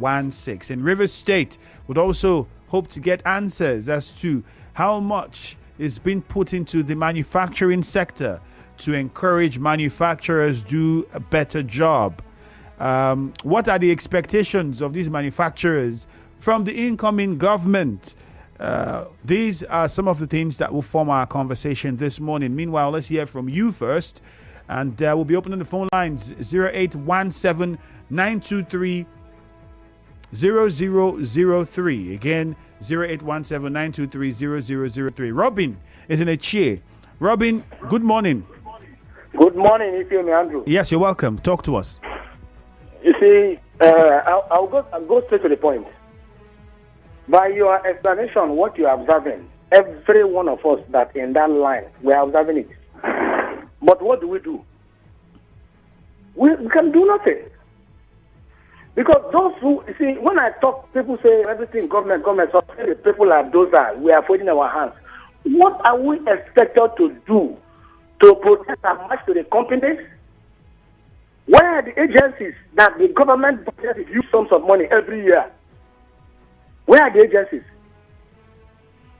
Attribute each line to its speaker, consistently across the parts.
Speaker 1: 0816. In Rivers State, would also hope to get answers as to how much is being put into the manufacturing sector to encourage manufacturers do a better job. What are the expectations of these manufacturers from the incoming government? These are some of the things that will form our conversation this morning. Meanwhile, let's hear from you first. And we'll be opening the phone lines 0817 923 0003. Again, 0817 923 0003. Robin is in a chair. Robin, good morning.
Speaker 2: Good morning, Ifeanyi Andrew.
Speaker 1: Yes, you're welcome. Talk to us.
Speaker 2: You see, I'll go straight to the point. By your explanation, what you are observing, every one of us that in that line, we are observing it. But what do? We can do nothing. Because those who, you see, when I talk, people say everything government, so the people are those that we are folding our hands. What are we expected to do to protect our match to the companies? Where are the agencies that the government budget use sums of money every year? Where are the agencies?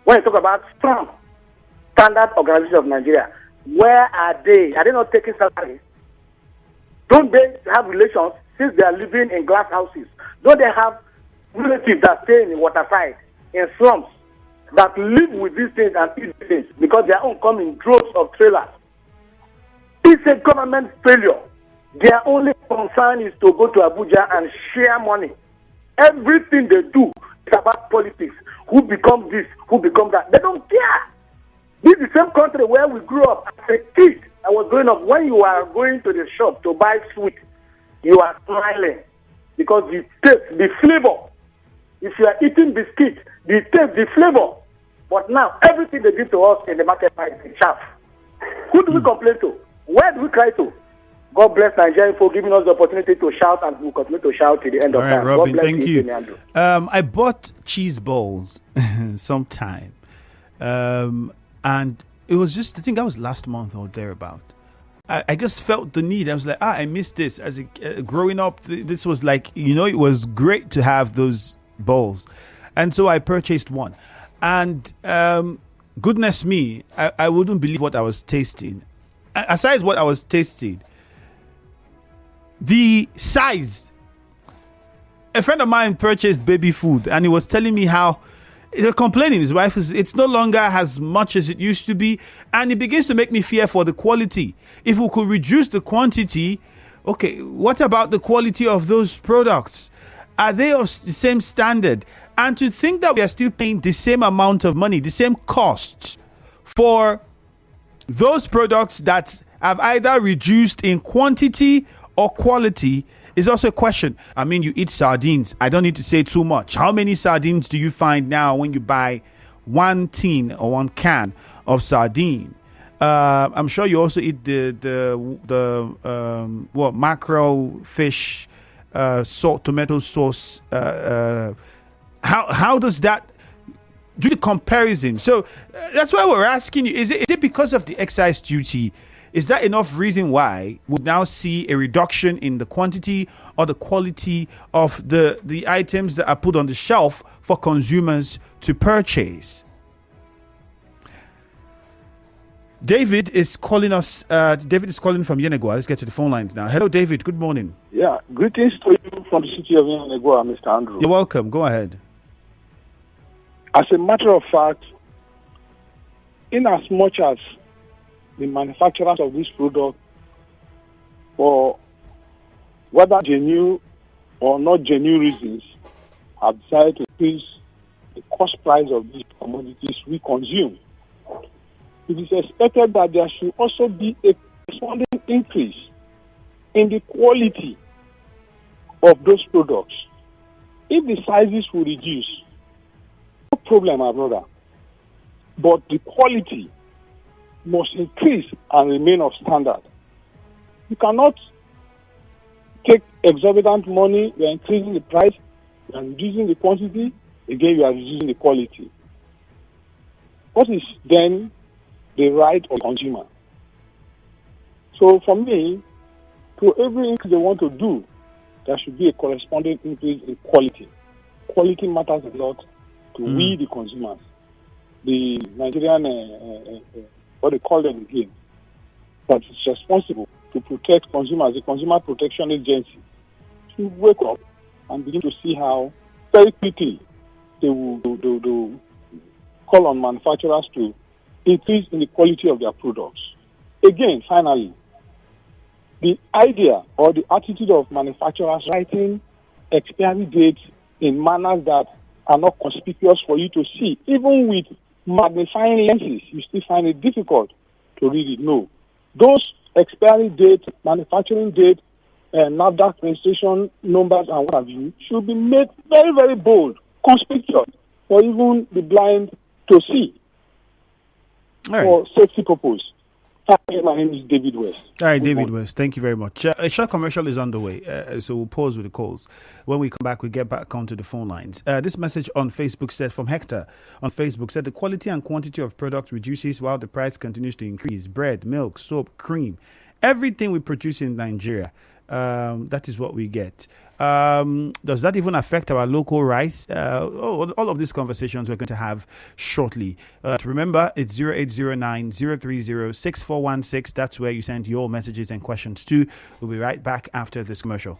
Speaker 2: When you talk about strong standard organization of Nigeria, where are they? Are they not taking salaries? Don't they have relations since they are living in glass houses? Don't they have relatives that stay in the waterside, in slums, that live with these things and eat these things because their own come in droves of trailers? It's a government failure. Their only concern is to go to Abuja and share money. Everything they do is about politics. Who becomes this? Who becomes that? They don't care. This is the same country where we grew up. As a kid, I was growing up. When you are going to the shop to buy sweet, you are smiling because the taste, the flavor. If you are eating biscuit, the taste, the flavor. But now, everything they give to us in the market is chaff. Who do we complain to? Where do we cry to? God bless Nigeria for giving us the opportunity to shout, and we'll continue to shout till the end of time.
Speaker 1: Robin,
Speaker 2: God bless
Speaker 1: thank you. I bought cheese balls sometime. And it was just, I think that was last month or thereabout. I just felt the need. I was like, I missed this. As growing up, this was like, it was great to have those balls. And so I purchased one. And goodness me, I wouldn't believe what I was tasting. Aside what I was tasting, the size. A friend of mine purchased baby food and he was telling me how they're complaining. His wife is, it's no longer as much as it used to be, and it begins to make me fear for the quality. If we could reduce the quantity, okay, what about the quality of those products? Are they of the same standard? And to think that we are still paying the same amount of money, the same costs for those products that have either reduced in quantity or quality is also a question. I mean, you eat sardines. I don't need to say too much. How many sardines do you find now when you buy one tin or one can of sardine? I'm sure you also eat the mackerel, fish, salt, tomato sauce. How does that do the comparison? So that's why we're asking you: is it because of the excise duty? Is that enough reason why we'll now see a reduction in the quantity or the quality of the items that are put on the shelf for consumers to purchase? David is calling us. David is calling from Yenagoa. Let's get to the phone lines now. Hello, David. Good morning.
Speaker 3: Yeah, greetings to you from the city of Yenagoa, Mr. Andrew.
Speaker 1: You're welcome. Go ahead.
Speaker 3: As a matter of fact, in as much as the manufacturers of this product, for whether genuine or not genuine reasons, have decided to increase the cost price of these commodities we consume, it is expected that there should also be a corresponding increase in the quality of those products. If the sizes will reduce, no problem, my brother. But the quality must increase and remain of standard. You cannot take exorbitant money, you are increasing the price, you are reducing the quantity, again you are reducing the quality. What is then the right of the consumer? So for me, to every increase they want to do, there should be a corresponding increase in quality. Quality matters a lot to we, the consumers. The Nigerian, what they call them again, that is responsible to protect consumers, the Consumer Protection Agency, should wake up and begin to see how very quickly they will call on manufacturers to increase in the quality of their products. Again, finally, the idea or the attitude of manufacturers writing expiry dates in manners that are not conspicuous for you to see, even with magnifying lenses, you still find it difficult to read it. No. Those expiry dates, manufacturing date, NAFDAC registration numbers and what have you should be made very, very bold, conspicuous, for even the blind to see. All right. For safety purpose. Hi, my name is David West.
Speaker 1: All right, David West, thank you very much. A short commercial is underway, so we'll pause with the calls. When we come back, we get back onto the phone lines. This message on Facebook says, from Hector on Facebook, said the quality and quantity of product reduces while the price continues to increase. Bread, milk, soap, cream, everything we produce in Nigeria, that is what we get. Does that even affect our local rice? All of these conversations we're going to have shortly. Remember, it's 0809-030-6416. That's where you send your messages and questions to. We'll be right back after this commercial.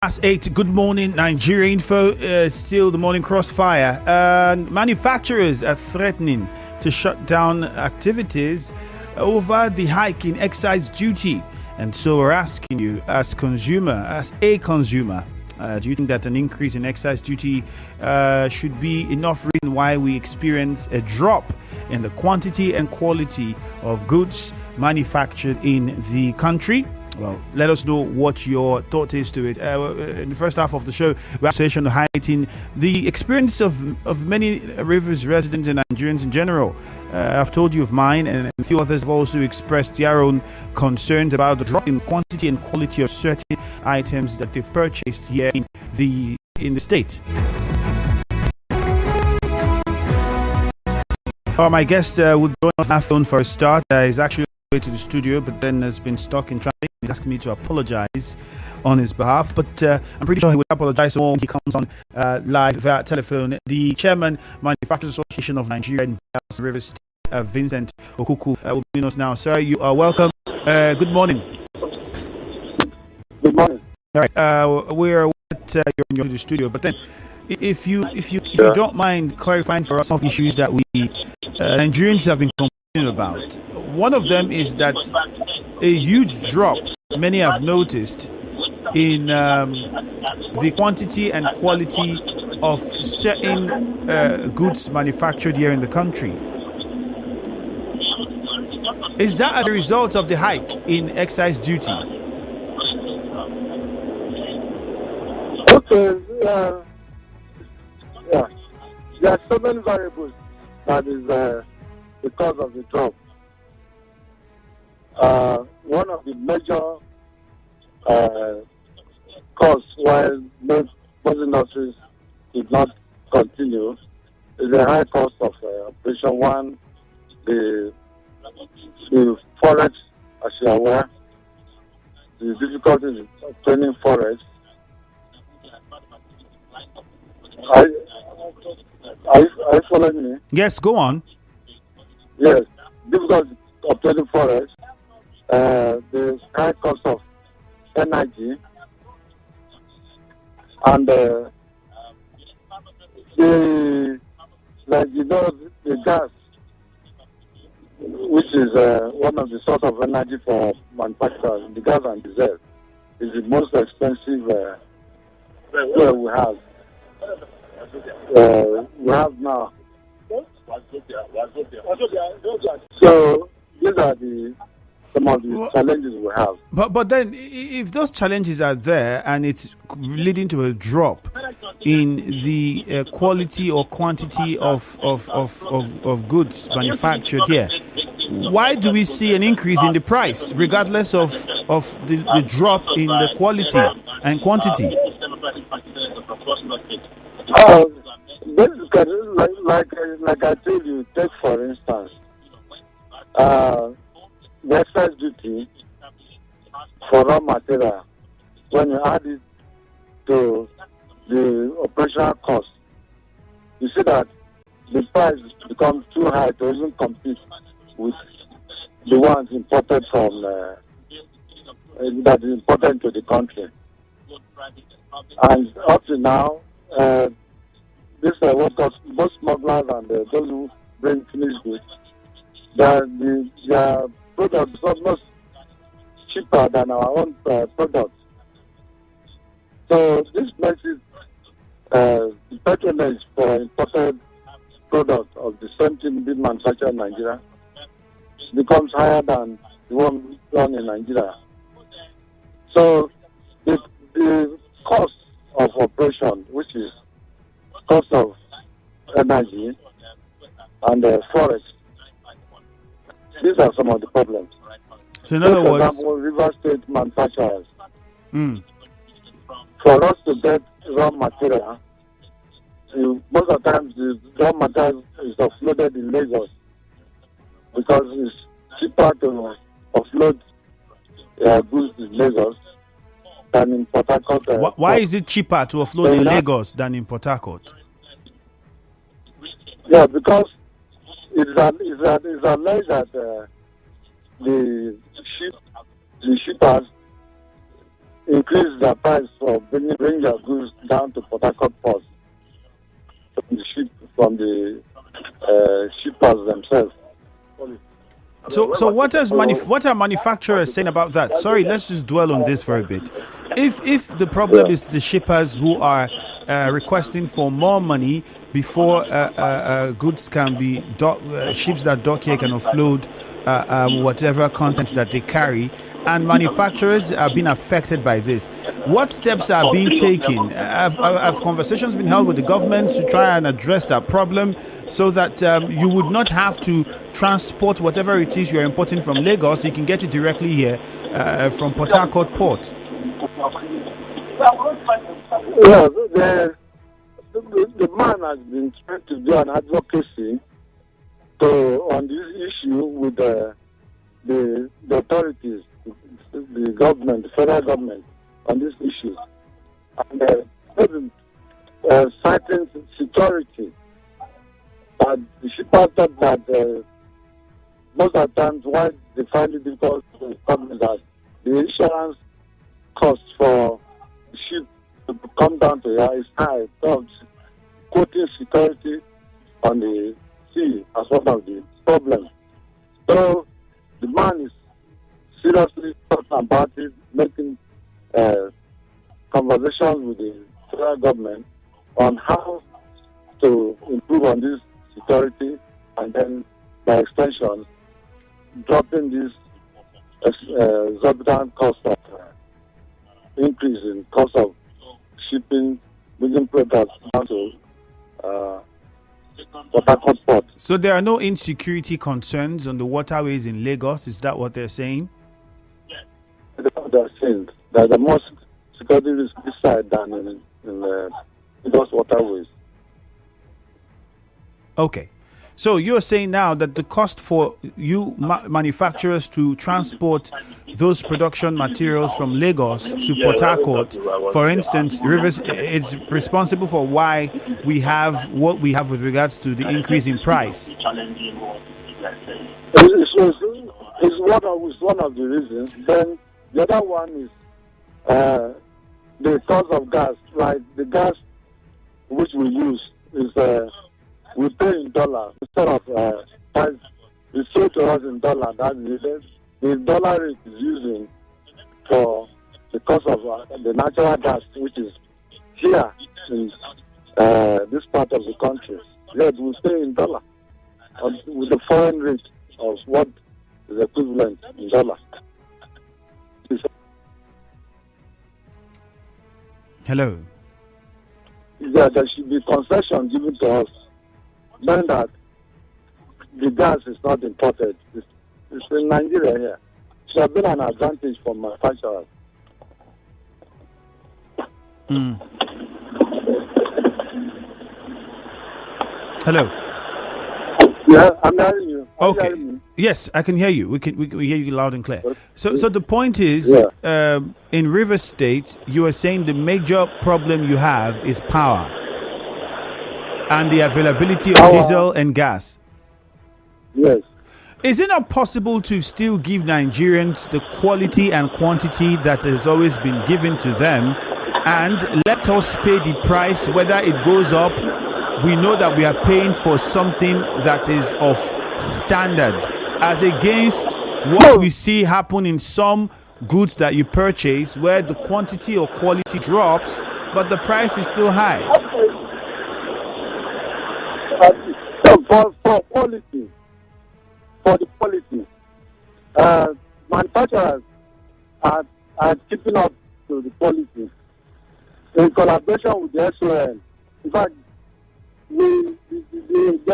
Speaker 1: Past 8, good morning, Nigeria Info. Still the morning crossfire. Manufacturers are threatening to shut down activities over the hike in excise duty. And so we're asking you, as a consumer, do you think that an increase in excise duty should be enough reason why we experience a drop in the quantity and quality of goods manufactured in the country? Well, let us know what your thought is to it. In the first half of the show, we have a session highlighting the experience of many Rivers residents and Nigerians in general. I've told you of mine, and a few others have also expressed their own concerns about the drop in quantity and quality of certain items that they've purchased here in the state. My guest would join us on our phone for a start. He's actually way to the studio, but then has been stuck in traffic. He's asking me to apologize on his behalf, but I'm pretty sure he would apologize when he comes on live via telephone. The chairman, Manufacturers Association of Nigeria and Bayelsa and Rivers, Vincent Okuku, will be with us now. Sir, you are welcome. Good morning.
Speaker 3: Good morning.
Speaker 1: All right, we're you're in the studio, but then if you don't mind clarifying for us some of the issues that we Nigerians have been complaining about. One of them is that a huge drop, many have noticed, in the quantity and quality of certain goods manufactured here in the country. Is that as a result of the hike in excise duty?
Speaker 3: Okay, yeah. There are so many variables that is the cause of the drop. One of the major cause why most industries did not continue is the high cost of operation. One, the forex, as you are aware, the difficulties in obtaining forex. Are you following me?
Speaker 1: Yes, go on.
Speaker 3: Yes, difficulty obtaining forex. The high cost of energy and the gas, which is one of the source of energy for manufacturers, the gas and diesel, is the most expensive fuel we have. We have now. So these are some of the challenges we have.
Speaker 1: But then, if those challenges are there and it's leading to a drop in the quality or quantity of goods manufactured here, why do we see an increase in the price, regardless of the drop in the quality and quantity?
Speaker 3: Basically, like I told you, take for instance, the excise duty for raw material, when you add it to the operational cost, you see that the price becomes too high to even compete with the ones imported from that is important to the country. And up to now, this what cost most smugglers and those who bring finished goods, their products are almost cheaper than our own products. So this makes it the patronage for imported products of the same thing being manufactured in Nigeria becomes higher than the one done in Nigeria. So the cost of operation, which is cost of energy and forex, these are some of the problems.
Speaker 1: So in other words,
Speaker 3: for example, River State manufacturers, for us to get raw material, most of the times the raw material is offloaded in Lagos because it's cheaper to offload goods in Lagos than in Port Harcourt.
Speaker 1: Why is it cheaper to offload in Lagos than in Port Harcourt?
Speaker 3: Yeah, because it's alleged that the shippers
Speaker 4: increase the price for bring your goods down to Port Harcourt ports from the shippers themselves.
Speaker 1: So what are manufacturers saying about that? Sorry, let's just dwell on this for a bit. If the problem is the shippers who are requesting for more money before goods can be ships that dock here can offload whatever content that they carry, and manufacturers are being affected by this, what steps are being taken? Have conversations been held with the government to try and address that problem so that you would not have to transport whatever it is you're importing from Lagos, you can get it directly here from Port Harcourt port?
Speaker 4: Yeah, the man has been trying to do an advocacy on this issue with the authorities, the government, the federal government, on this issue. And citing security. The shippers thought that most of the times why they find it difficult to come is that the insurance cost for the ship to come down to here is high. So, quoting security on the sea as one of the problems. So the man is seriously talking about it, making conversations with the federal government on how to improve on this security, and then by extension dropping this exorbitant cost of increase in cost of shipping, bringing products down to Port Harcourt port.
Speaker 1: So there are no insecurity concerns on the waterways in Lagos. Is that what they're saying?
Speaker 4: That's what they're saying. There's a more security risk this side than in Lagos waterways.
Speaker 1: Okay. So you're saying now that the cost for you manufacturers to transport those production materials from Lagos to Port Harcourt, for instance, Rivers is responsible for why we have what we have with regards to the increase in price.
Speaker 4: It's one of the reasons. Then the other one is the cost of gas. Like the gas which we use is we pay in dollars instead of price. It's sold to us in dollars. That is the dollar rate is using for the cost of the natural gas, which is here in this part of the country. Yet we pay in dollar with the foreign rate of what is equivalent in dollar.
Speaker 1: Hello.
Speaker 4: Yeah, there should be concession given to us. Knowing that the gas is not imported, it's in Nigeria here. It should have been an advantage for manufacturers.
Speaker 1: Hello.
Speaker 4: Yeah, I'm hearing you.
Speaker 1: Okay. Yes, I can hear you. We hear you loud and clear. So the point is, in Rivers State, you are saying the major problem you have is power and the availability of diesel and gas.
Speaker 4: Yes.
Speaker 1: Is it not possible to still give Nigerians the quality and quantity that has always been given to them, and let us pay the price whether it goes up? We know that we are paying for something that is of standard, as against what we see happen in some goods that you purchase where the quantity or quality drops, but the price is still high.
Speaker 4: For quality, for the quality, manufacturers are keeping up to the quality in collaboration with the SON. In fact, the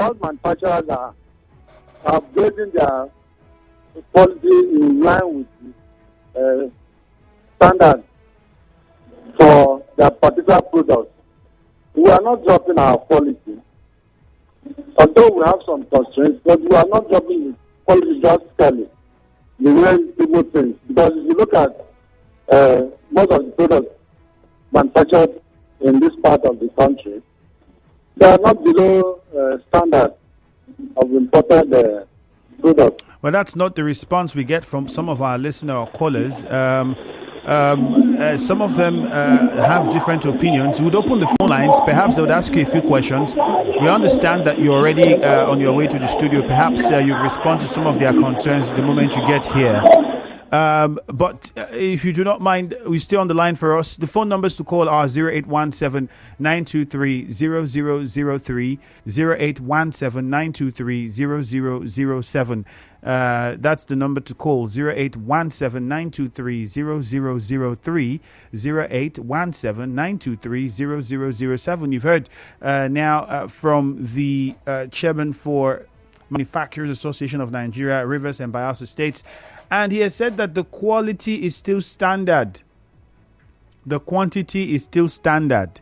Speaker 4: old manufacturers are building their quality in line with standards for their particular products. We are not dropping our quality, although we have some constraints, but we are not dropping the quality drastically the way people think. Because if you look at most of the products manufactured in this part of the country, they are not below standard of imported products.
Speaker 1: Well, that's not the response we get from some of our listener or callers. Some of them have different opinions. We would open the phone lines. Perhaps they would ask you a few questions. We understand that you're already on your way to the studio. Perhaps you'd respond to some of their concerns the moment you get here. But if you do not mind, we stay on the line for us. The phone numbers to call are 0817-923-0003, 0817-923-0007. That's the number to call, 0817-923-0003, 0817-923-0007. You've heard now from the chairman for Manufacturers Association of Nigeria, Rivers and Bayelsa States. And he has said that the quality is still standard. The quantity is still standard.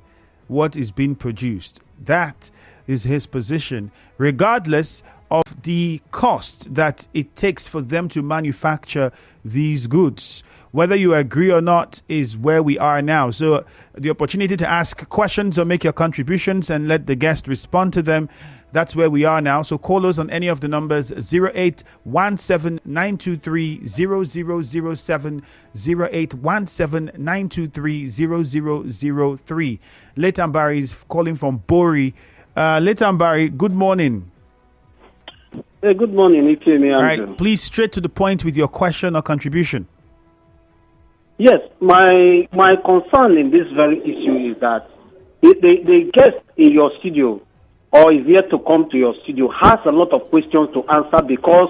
Speaker 1: What is being produced. That is his position, regardless of the cost that it takes for them to manufacture these goods. Whether you agree or not is where we are now. So the opportunity to ask questions or make your contributions and let the guest respond to them, that's where we are now. So call us on any of the numbers 0817-923-0007, 0817-923-0003. Letambari is calling from Bori. Letambari, good morning.
Speaker 5: Hey, good morning, Ikemi.
Speaker 1: All right, please straight to the point with your question or contribution.
Speaker 5: Yes, my concern in this very issue is that the guest in your studio or is yet to come to your studio has a lot of questions to answer, because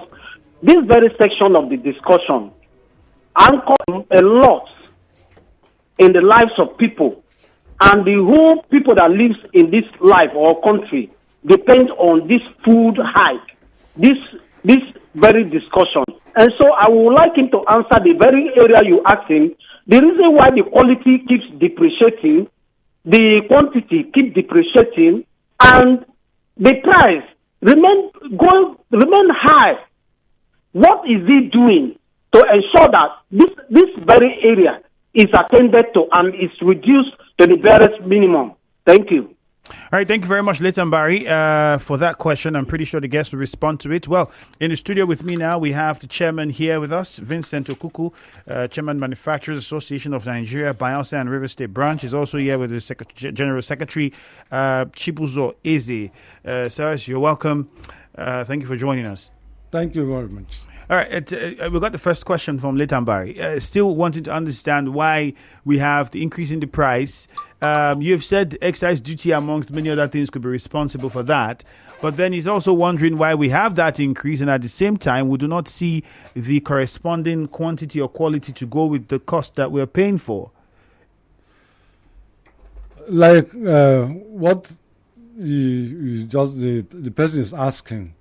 Speaker 5: this very section of the discussion anchors a lot in the lives of people, and the whole people that lives in this life or country depend on this food hike, this very discussion. And so I would like him to answer the very area you asked him, the reason why the quality keeps depreciating, the quantity keeps depreciating, and the price remain high. What is he doing to ensure that this very area is attended to and is reduced to the barest minimum? Thank you.
Speaker 1: All right, thank you very much, Letambari, for that question. I'm pretty sure the guests will respond to it. Well, in the studio with me now, we have the chairman here with us, Vincent Okuku, chairman Manufacturers Association of Nigeria, Bayelsa and Rivers State Branch. He's also here with the General Secretary, Chibuzo Eze. Sirs, you're welcome. Thank you for joining us.
Speaker 6: Thank you very much.
Speaker 1: All right, we got the first question from Letambari. Still wanting to understand why we have the increase in the price. You've said excise duty, amongst many other things, could be responsible for that. But then he's also wondering why we have that increase, and at the same time, we do not see the corresponding quantity or quality to go with the cost that we're paying for.
Speaker 6: Like what you just the person is asking.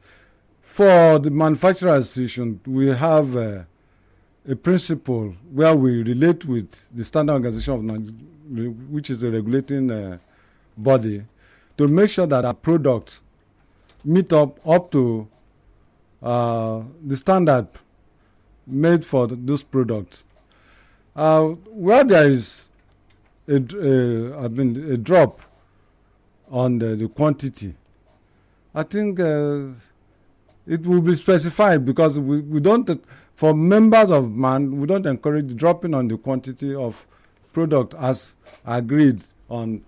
Speaker 6: For the Manufacturer Association, we have a principle where we relate with the Standard Organization of Nigeria, which is a regulating body, to make sure that our products meet up to the standard made for those products. Where there is a drop on the quantity, I think it will be specified, because we don't, for members of MAN, we don't encourage dropping on the quantity of product as agreed on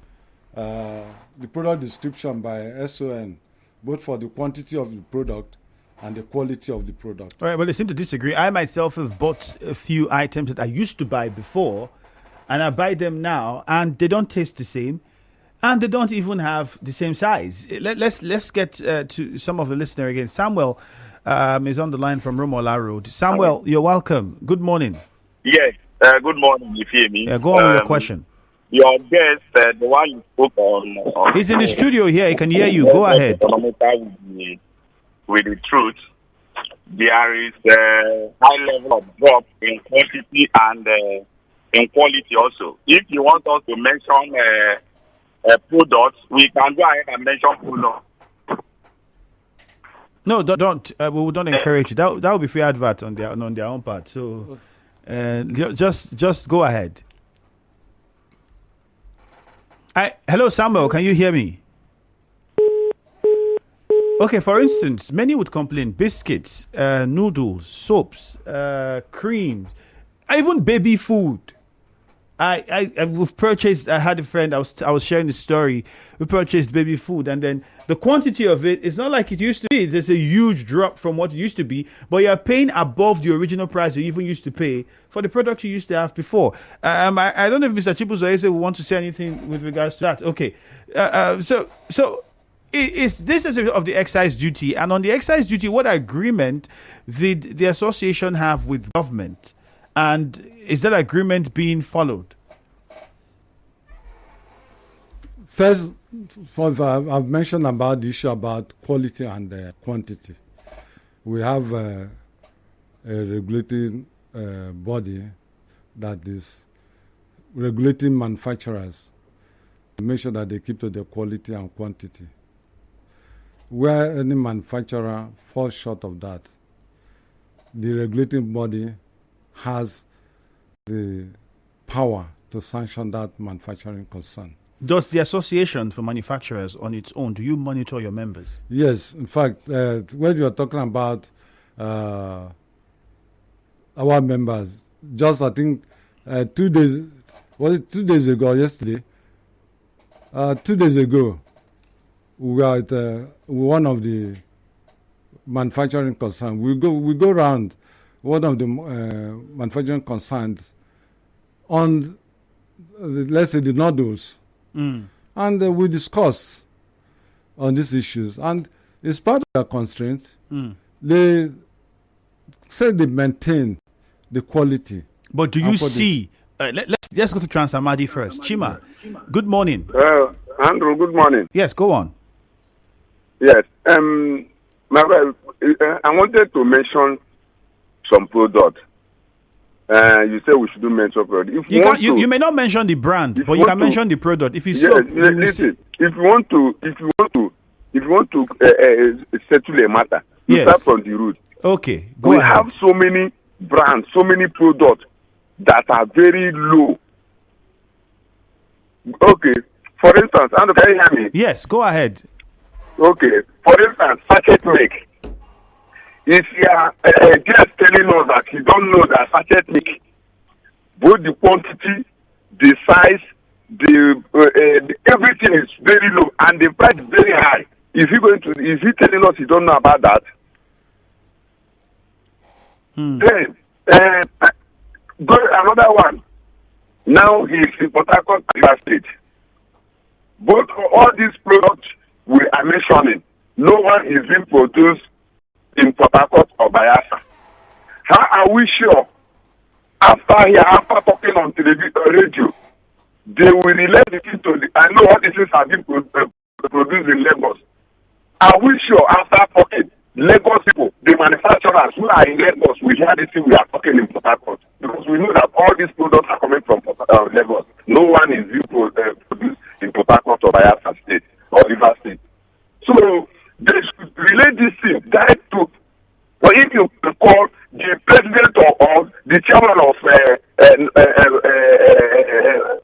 Speaker 6: the product description by SON, both for the quantity of the product and the quality of the product.
Speaker 1: All right, well, they seem to disagree. I myself have bought a few items that I used to buy before, and I buy them now, and they don't taste the same, and they don't even have the same size. Let's get to some of the listener again. Samuel is on the line from Romola Road. Samuel, you're welcome. Good morning.
Speaker 7: Yes, good morning, you hear me?
Speaker 1: Yeah, go on with your question.
Speaker 7: Your guest, the one you spoke on
Speaker 1: he's in the studio here. He can hear you. Go ahead.
Speaker 7: With the truth, there is a high level of drop in quantity and in quality also. If you want us to mention products, we can go ahead and mention products.
Speaker 1: No, don't. We don't encourage it. That would be free advert on their own part. So, just go ahead. Hello, Samuel. Can you hear me? Okay. For instance, many would complain: biscuits, noodles, soaps, cream, even baby food. we've purchased. I had a friend. I was sharing the story. We purchased baby food, and then the quantity of it is not like it used to be. There's a huge drop from what it used to be, but you're paying above the original price you even used to pay for the product you used to have before. I don't know if Mr. Chibuzoese will want to say anything with regards to that. Okay, so. Is this is of the excise duty, and on the excise duty, what agreement did the association have with government, and is that agreement being followed?
Speaker 6: First, I've mentioned about the issue about quality and quantity. We have a regulating body that is regulating manufacturers to make sure that they keep to the quality and quantity. Where any manufacturer falls short of that, the regulating body has the power to sanction that manufacturing concern.
Speaker 1: Does the Association for Manufacturers on its own, do you monitor your members?
Speaker 6: Yes. In fact, when you are talking about our members, just I think 2 days, was it 2 days ago or yesterday? 2 days ago, we were at one of the manufacturing concerns. We go around one of the manufacturing concerns on, let's say, the noodles, and we discussed on these issues. And it's part of their constraints. They say they maintain the quality.
Speaker 1: But do you see? Let's go to Transamadi first. Chima, good morning.
Speaker 4: Andrew, good morning.
Speaker 1: Yes, go on.
Speaker 4: Yes. My brother, I wanted to mention some product. You say we shouldn't mention product.
Speaker 1: You may not mention the brand, but you can mention the product. If you
Speaker 4: listen. If you want to settle a matter, you start from the root.
Speaker 1: Okay,
Speaker 4: we have so many brands, so many products that are very low. Okay. For instance, Andrew, can you hear me?
Speaker 1: Yes, go ahead.
Speaker 4: Okay. For instance, sachet milk. If you are just telling us that you don't know that sachet milk, both the quantity, the size, everything is very low and the price is very high. Is he telling us you don't know about that? Then go another one. Now he is in Port Harcourt, Rivers State. Both all these products we are mentioning, no one is being produced in Port Harcourt or Bayelsa. How are we sure after talking on television radio, they will relate it to the, I know all these things have been produced in Lagos. Are we sure after talking, Lagos people, the manufacturers who are in Lagos, we hear this thing we are talking in Port Harcourt? Because we know that all these products are coming from Lagos. No one is being produced in Port Harcourt or Bayelsa State or Rivers State. So they should relate this thing direct to, or if you call the president or the chairman of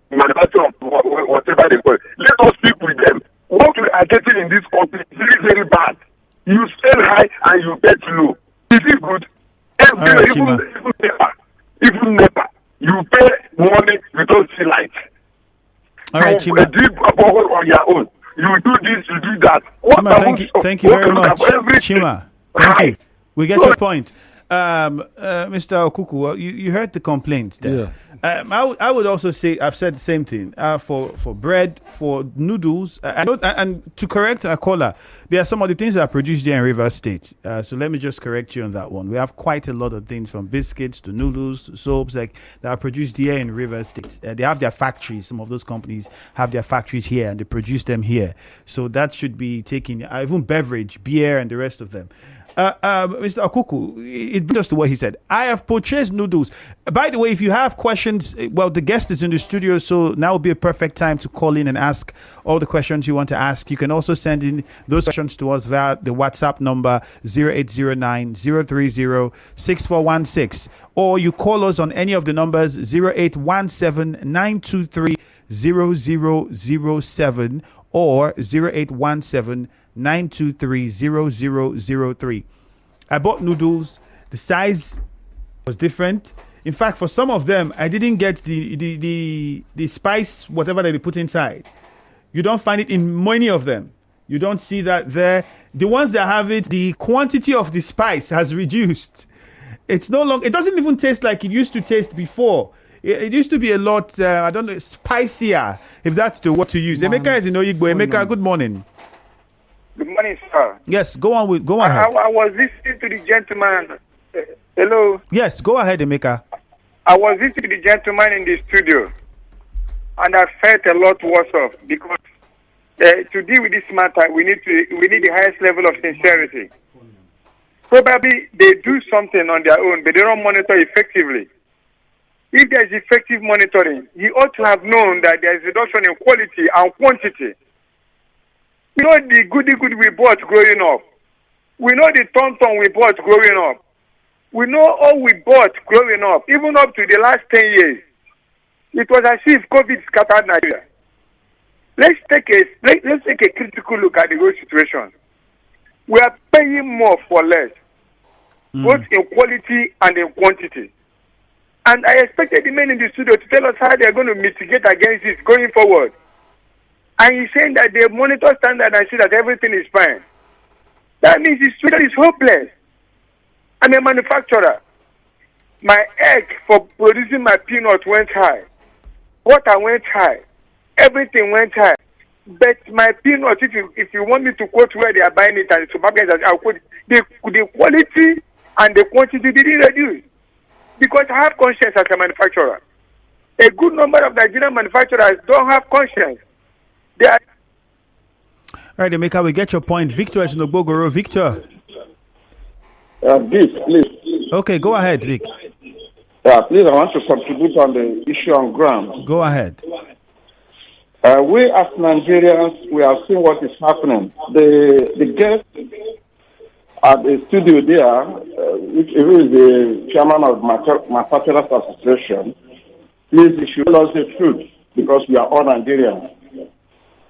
Speaker 4: manufacturer of whatever they call it, let us speak with them. What we are getting in this country is very, very bad. You spend high and you get low. Is it good? Even NEPA, you pay money, you don't see light.
Speaker 1: All right, Chima.
Speaker 4: You do on your own. You do this, you do that.
Speaker 1: Chima, thank you very much. Chima, thank you. We get your point. Mr. Okuku, you heard the complaints there.
Speaker 6: Yeah.
Speaker 1: I would also say, I've said the same thing, for bread, for noodles, and to correct a caller, there are some of the things that are produced here in Rivers State. So let me just correct you on that one. We have quite a lot of things, from biscuits to noodles to soaps, that are produced here in Rivers State. They have their factories. Some of those companies have their factories here and they produce them here. So that should be taken, even beverage, beer and the rest of them. Mr. Okuku, it brings us to what he said. I have purchased noodles. By the way, if you have questions, well, the guest is in the studio, so now would be a perfect time to call in and ask all the questions you want to ask. You can also send in those questions to us via the WhatsApp number 0809-030-6416, or you call us on any of the numbers 0817-923-0007 or 0817-923-0003. I bought noodles. The size was different. In fact, for some of them, I didn't get the spice, whatever they put inside. You don't find it in many of them. You don't see that there. The ones that have it, the quantity of the spice has reduced. It's no longer. It doesn't even taste like it used to taste before. It used to be a lot. I don't know, spicier, if that's the word to use. Emeka is in Oyigbo. Emeka, good morning.
Speaker 8: Good morning, sir.
Speaker 1: Yes, go ahead.
Speaker 8: I was listening to the gentleman. Hello.
Speaker 1: Yes, go ahead, Emeka.
Speaker 8: I was listening to the gentleman in the studio, and I felt a lot worse off because to deal with this matter, we need the highest level of sincerity. Probably they do something on their own, but they don't monitor effectively. If there is effective monitoring, you ought to have known that there is a reduction in quality and quantity. We know the goody we bought growing up. We know the tom we bought growing up. We know all we bought growing up, even up to the last 10 years. It was as if COVID scattered Nigeria. Let's take a critical look at the whole situation. We are paying more for less, both in quality and in quantity. And I expected the men in the studio to tell us how they are going to mitigate against this going forward. And he's saying that they monitor standard and see that everything is fine. That means the situation is hopeless. I'm a manufacturer. My egg for producing my peanut went high. Water went high. Everything went high. But my peanut, if you want me to quote where they are buying it and supermarkets, I'll quote the quality and the quantity didn't reduce. Because I have conscience as a manufacturer. A good number of Nigerian manufacturers don't have conscience. They are.
Speaker 1: All right, Emeka, we get your point. Victor is in Ogbogoro. Victor.
Speaker 4: Please.
Speaker 1: Okay, go ahead, Vic.
Speaker 4: Please, I want to contribute on the issue on ground.
Speaker 1: Go ahead.
Speaker 4: We as Nigerians, we have seen what is happening. The guest at the studio there, which is the chairman of Manufacturers Association, please, you should tell us the truth because we are all Nigerians.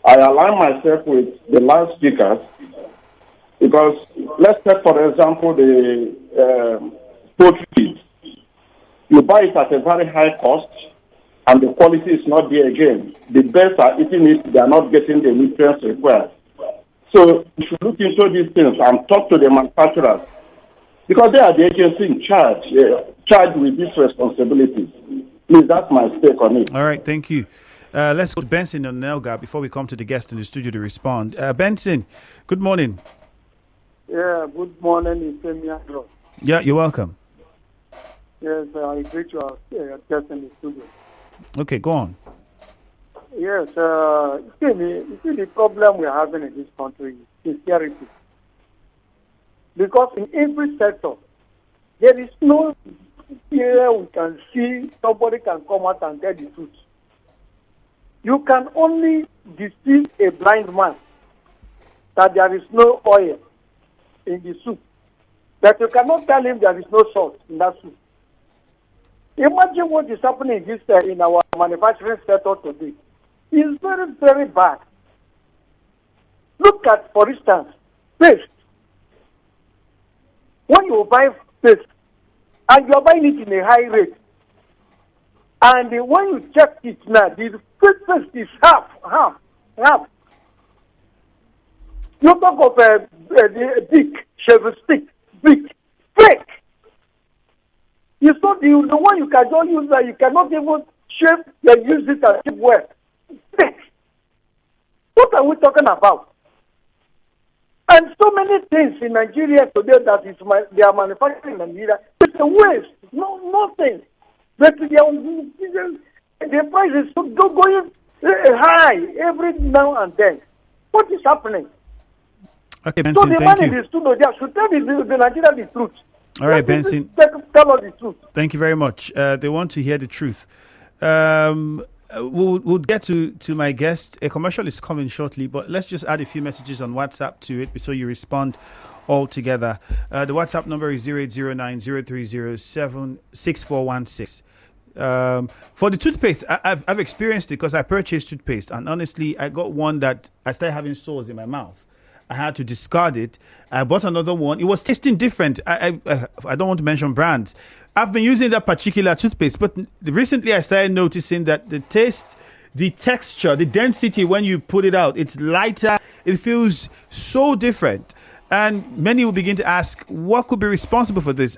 Speaker 4: I align myself with the last speakers because let's take, for example, the poultry. You buy it at a very high cost and the quality is not there again. The birds are eating it, they are not getting the nutrients required. So you should look into these things and talk to the manufacturers because they are the agency in charged with these responsibilities. Please, that's my stake on it.
Speaker 1: All right, thank you. Let's go to Benson on Nelga before we come to the guest in the studio to respond. Benson, good morning.
Speaker 9: Yeah, good morning. It's
Speaker 1: Yeah, you're welcome.
Speaker 9: Yes, I greet your guest in the studio.
Speaker 1: Okay, go on.
Speaker 9: Yes, you see the problem we're having in this country is sincerity. Because in every sector, there is no area we can see somebody can come out and tell the truth. You can only deceive a blind man that there is no oil in the soup. But you cannot tell him there is no salt in that soup. Imagine what is happening in our manufacturing sector today. It's very, very bad. Look at, for instance, paste. When you buy paste, and you're buying it in a high rate, and when you check it now, the paste is half. You talk of a big shave stick, big, fake. It's not the one you can just use that you cannot even shave and use it and keep well. Fake. What are we talking about? And so many things in Nigeria today that they are manufacturing in Nigeria. It's a waste. Nothing. But the price is going high every now and then. What is happening?
Speaker 1: Okay, Benson,
Speaker 9: so the
Speaker 1: thank
Speaker 9: man
Speaker 1: you.
Speaker 9: in the studio should tell the Nigerian the truth.
Speaker 1: All right, Benson.
Speaker 9: Tell us the truth.
Speaker 1: Thank you very much. They want to hear the truth. We'll get to my guest. A commercial is coming shortly, but let's just add a few messages on WhatsApp to it so you respond all together. The WhatsApp number is 0809-030-6416. For the toothpaste, I've experienced it because I purchased toothpaste, and honestly, I got one that I started having sores in my mouth. I had to discard it. I bought another one. It was tasting different. I don't want to mention brands. I've been using that particular toothpaste, but recently I started noticing that the taste, the texture, the density when you put it out, it's lighter. It feels so different. And many will begin to ask, what could be responsible for this?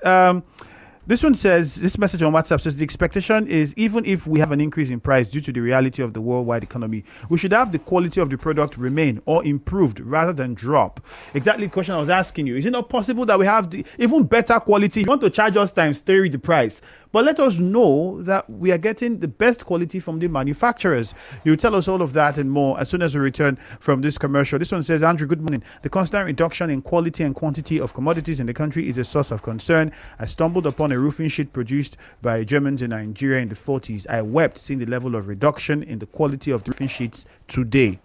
Speaker 1: This one says, this message on WhatsApp says, the expectation is even if we have an increase in price due to the reality of the worldwide economy, we should have the quality of the product remain or improved rather than drop. Exactly the question I was asking you. Is it not possible that we have the even better quality? You want to charge us times 3 the price, but let us know that we are getting the best quality from the manufacturers. You tell us all of that and more as soon as we return from this commercial. This one says, Andrew, good morning. The constant reduction in quality and quantity of commodities in the country is a source of concern. I stumbled upon a roofing sheet produced by Germans in Nigeria in the 40s. I wept seeing the level of reduction in the quality of the roofing sheets today.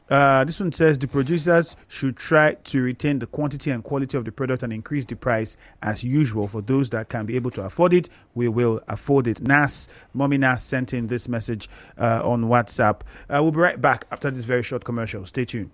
Speaker 1: This one says the producers should try to retain the quantity and quality of the product and increase the price as usual. For those that can be able to afford it, we will afford it. Mommy Nas sent in this message on WhatsApp. We'll be right back after this very short commercial. Stay tuned.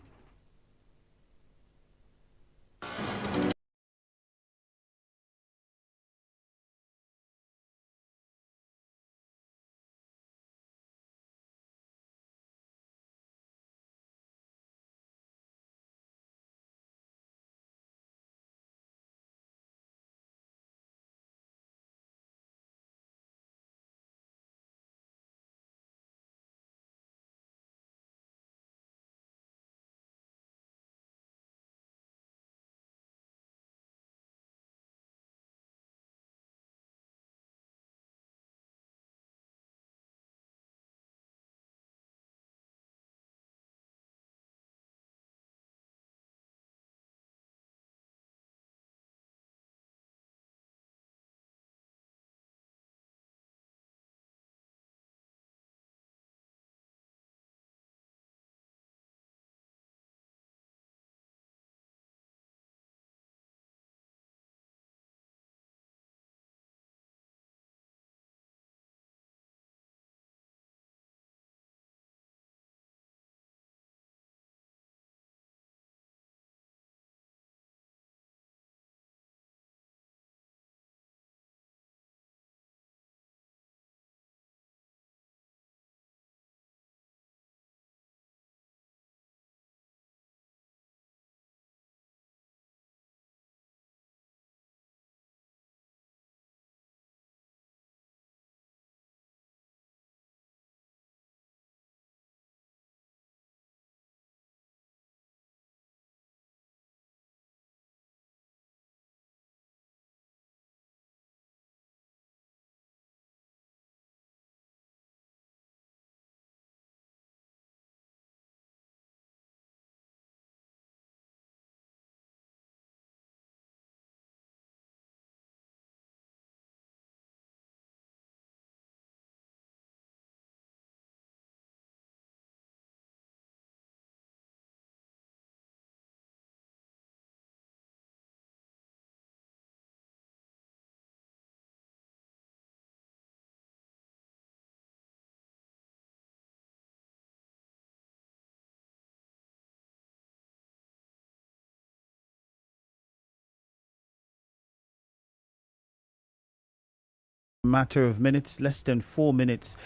Speaker 1: Matter of minutes, less than 4 minutes.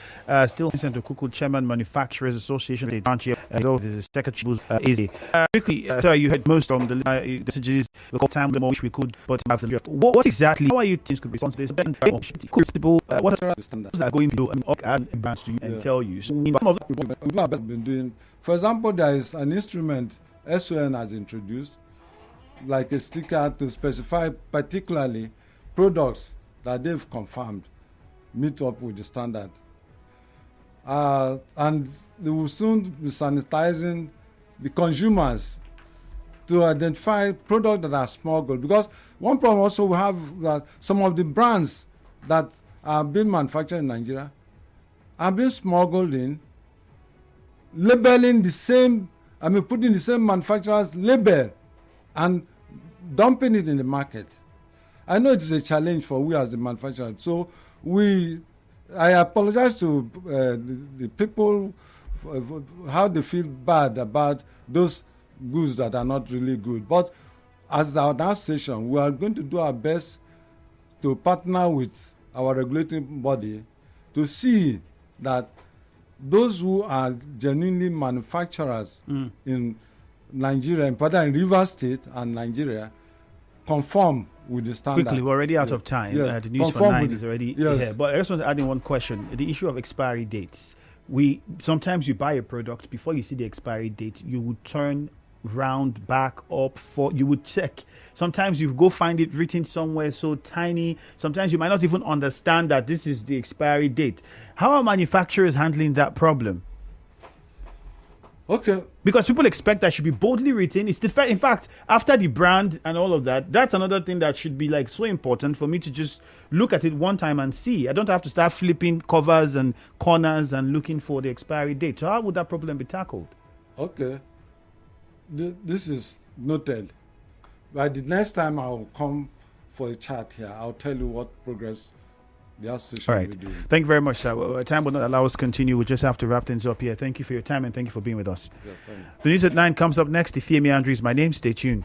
Speaker 1: Still, Vincent Okuku, Chairman, Manufacturers Association, the Secretary is quickly. Sorry, you heard most on the messages. The call time, the more which we could, but what exactly? How are you teams could respond to this? What are the standards that are going to advance to you and tell you? So, we've
Speaker 6: been doing. For example, there is an instrument SON has introduced, like a sticker to specify particularly products that they've confirmed meet up with the standard. And they will soon be sanitizing the consumers to identify products that are smuggled. Because one problem also we have that some of the brands that are being manufactured in Nigeria are being smuggled in, labeling the same, putting the same manufacturer's label and dumping it in the market. I know it is a challenge for we as the manufacturer. So I apologize to the people for how they feel bad about those goods that are not really good. But as our association, we are going to do our best to partner with our regulating body to see that those who are genuinely manufacturers in Nigeria, in particular in Rivers State and Nigeria, conform with the standard.
Speaker 1: Quickly, we're already out of time.
Speaker 6: Yes.
Speaker 1: The news for
Speaker 6: Conform
Speaker 1: 9
Speaker 6: with
Speaker 1: is already
Speaker 6: yes.
Speaker 1: here. But I just want to add in one question. The issue of expiry dates. Sometimes you buy a product, before you see the expiry date, you would turn round, back, up, you would check. Sometimes you go find it written somewhere so tiny. Sometimes you might not even understand that this is the expiry date. How are manufacturers handling that problem?
Speaker 6: Okay.
Speaker 1: Because people expect that should be boldly written. It's in fact, after the brand and all of that, that's another thing that should be like so important for me to just look at it one time and see. I don't have to start flipping covers and corners and looking for the expiry date. So how would that problem be tackled?
Speaker 6: Okay. This is noted. By the next time I'll come for a chat here, I'll tell you what progress the association
Speaker 1: will do. Thank you very much, sir. Time will not allow us to continue. We just have to wrap things up here. Thank you for your time and thank you for being with us.
Speaker 6: Yeah,
Speaker 1: the News at 9 comes up next. Ifeemi Andrew is my name. Stay tuned.